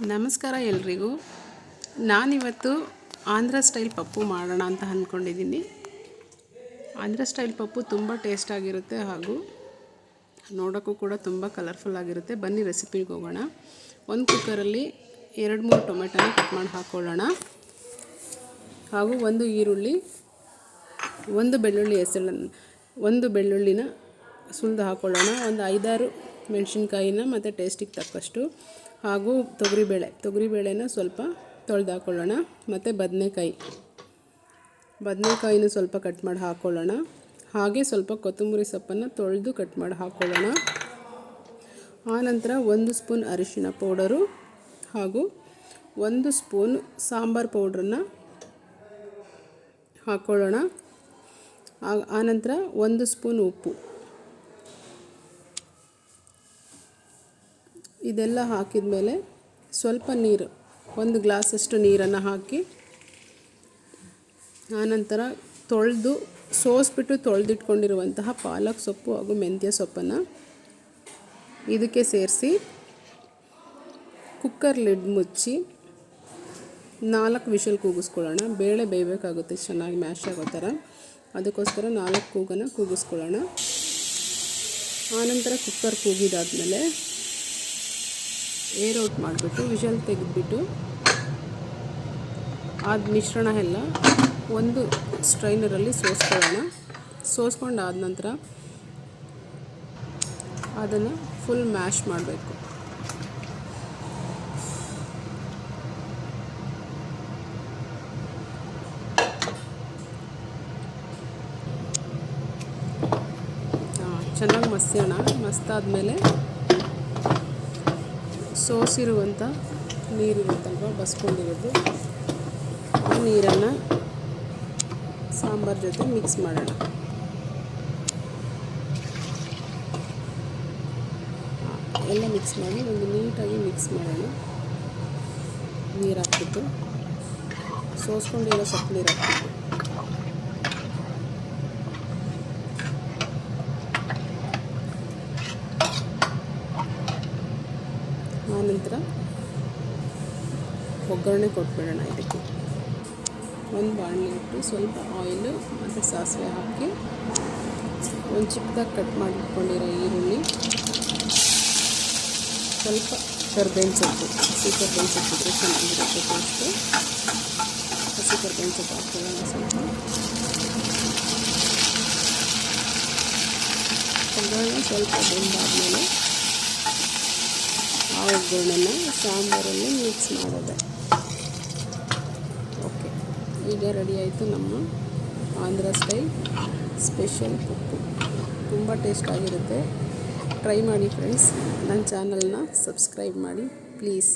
ನಮಸ್ಕಾರ ಎಲ್ರಿಗೂ. ನಾನಿವತ್ತು ಆಂಧ್ರ ಸ್ಟೈಲ್ ಪಪ್ಪು ಮಾಡೋಣ ಅಂತ ಅಂದ್ಕೊಂಡಿದ್ದೀನಿ. ಆಂಧ್ರ ಸ್ಟೈಲ್ ಪಪ್ಪು ತುಂಬ ಟೇಸ್ಟಾಗಿರುತ್ತೆ ಹಾಗೂ ನೋಡೋಕ್ಕೂ ಕೂಡ ತುಂಬ ಕಲರ್ಫುಲ್ ಆಗಿರುತ್ತೆ. ಬನ್ನಿ ರೆಸಿಪಿಗೆ ಹೋಗೋಣ. ಒಂದು ಕುಕ್ಕರಲ್ಲಿ 2-3 ಟೊಮೆಟೊನ ಕಟ್ ಮಾಡಿ ಹಾಕ್ಕೊಳ್ಳೋಣ. ಹಾಗೂ ಒಂದು ಈರುಳ್ಳಿ, ಒಂದು ಬೆಳ್ಳುಳ್ಳಿನ ಸುಲಿದು ಹಾಕ್ಕೊಳ್ಳೋಣ. ಒಂದು 5-6 ಮೆಣಸಿನ್ಕಾಯಿನ ಮತ್ತು ಟೇಸ್ಟಿಗೆ ತಕ್ಕಷ್ಟು, ಹಾಗೂ ತೊಗರಿಬೇಳೆನ ಸ್ವಲ್ಪ ತೊಳೆದು ಹಾಕ್ಕೊಳ್ಳೋಣ. ಮತ್ತು ಬದನೆಕಾಯಿನ ಸ್ವಲ್ಪ ಕಟ್ ಮಾಡಿ ಹಾಕ್ಕೊಳ್ಳೋಣ. ಹಾಗೆ ಸ್ವಲ್ಪ ಕೊತ್ತಂಬರಿ ಸೊಪ್ಪನ್ನು ತೊಳೆದು ಕಟ್ ಮಾಡಿ ಹಾಕ್ಕೊಳ್ಳೋಣ. ಆನಂತರ 1 ಸ್ಪೂನ್ ಅರಿಶಿನ ಪೌಡರು ಹಾಗೂ 1 ಸ್ಪೂನ್ ಸಾಂಬಾರು ಪೌಡ್ರನ್ನು ಹಾಕ್ಕೊಳ್ಳೋಣ. ಆನಂತರ 1 ಸ್ಪೂನ್ ಉಪ್ಪು. ಇದೆಲ್ಲ ಹಾಕಿದ ಮೇಲೆ ಸ್ವಲ್ಪ ನೀರು, 1 ಗ್ಲಾಸಷ್ಟು ನೀರನ್ನು ಹಾಕಿ, ಆನಂತರ ಸೋಸಿಬಿಟ್ಟು ತೊಳೆದಿಟ್ಕೊಂಡಿರುವಂತಹ ಪಾಲಕ್ ಸೊಪ್ಪು ಹಾಗೂ ಮೆಂತ್ಯ ಸೊಪ್ಪನ್ನು ಇದಕ್ಕೆ ಸೇರಿಸಿ ಕುಕ್ಕರ್ ಲಿಡ್ ಮುಚ್ಚಿ 4 ವಿಷಲ್ ಕೂಗಿಸ್ಕೊಳ್ಳೋಣ. ಬೇಳೆ ಬೇಯಬೇಕಾಗುತ್ತೆ, ಚೆನ್ನಾಗಿ ಮ್ಯಾಶ್ ಆಗೋ ಥರ. ಅದಕ್ಕೋಸ್ಕರ 4 ಕೂಗನ್ನು ಕೂಗಿಸ್ಕೊಳ್ಳೋಣ. ಆನಂತರ ಕುಕ್ಕರ್ ಕೂಗಿದಾದ್ಮೇಲೆ ಏರ್ ಔಟ್ ಮಾಡಿಬಿಟ್ಟು ವಿಷಲ್ ತೆಗೆದುಬಿಟ್ಟು ಮಿಶ್ರಣ ಎಲ್ಲ ಒಂದು ಸ್ಟ್ರೈನರಲ್ಲಿ ಸೋಸ್ಕೊಂಡಾದ ನಂತರ ಅದನ್ನು ಫುಲ್ ಮ್ಯಾಶ್ ಮಾಡಬೇಕು. ಚೆನ್ನಾಗಿ ಮಸ್ತಾದಮೇಲೆ ಸೋಸಿರುವಂಥ ನೀರಿರುತ್ತಲ್ವ, ಬಸ್ಕೊಂಡಿರೋದು, ಆ ನೀರನ್ನು ಸಾಂಬಾರು ಜೊತೆ ಮಿಕ್ಸ್ ಮಾಡೋಣ. ಎಲ್ಲ ಮಿಕ್ಸ್ ಮಾಡಿ ನೀಟಾಗಿ ಮಿಕ್ಸ್ ಮಾಡೋಣ. ನೀರು ಹಾಕ್ಬಿಟ್ಟು ಸೋಸ್ಕೊಂಡಿರೋ ಸ್ವಲ್ಪ ನೀರು ಹಾಕ್ಬಿಟ್ಟು ಆನಂತರ ಒಗ್ಗರಣೆ ಕೊಟ್ಬಿಡೋಣ. ಇದಕ್ಕೆ ಒಂದು ಬಾಣಲೆ ಇಟ್ಟು ಸ್ವಲ್ಪ ಆಯಿಲು ಮತ್ತು ಸಾಸಿವೆ ಹಾಕಿ, ಒಂದು ಚಿಕ್ಕದಾಗಿ ಕಟ್ ಮಾಡಿಟ್ಕೊಂಡಿರೋ ಈರುಳ್ಳಿ, ಸ್ವಲ್ಪ ಕರ್ಬೇವಿನ ಸೊಪ್ಪು, ಹಸಿ ಕರ್ಬೇವಿನ ಸೊಪ್ಪಿದ್ರೆ ಚೆನ್ನಾಗಿರುತ್ತೆ ಟೇಸ್ಟು. ಹಸಿ ಕರ್ಬೇವಿನ ಸೊಪ್ಪು ಹಾಕ್ಕೊಳ್ಳೋಣ. ಸ್ವಲ್ಪ ಒಗ್ಗರಣೆ ಸ್ವಲ್ಪ ಬೆಂದಾದಮೇಲೆ ಆ ಒಗ್ಗರಣೆನ ಸಾಂಬಾರಲ್ಲಿ ಮಿಕ್ಸ್ ಮಾಡೋದೆ. ಓಕೆ, ಈಗ ರೆಡಿ ಆಯಿತು ನಮ್ಮ ಆಂಧ್ರ ಸ್ಟೈಲ್ ಸ್ಪೆಷಲ್ ಪಪ್ಪು. ತುಂಬ ಟೇಸ್ಟಾಗಿರುತ್ತೆ. ಟ್ರೈ ಮಾಡಿ ಫ್ರೆಂಡ್ಸ್. ನನ್ನ ಚಾನಲ್ನ ಸಬ್ಸ್ಕ್ರೈಬ್ ಮಾಡಿ ಪ್ಲೀಸ್.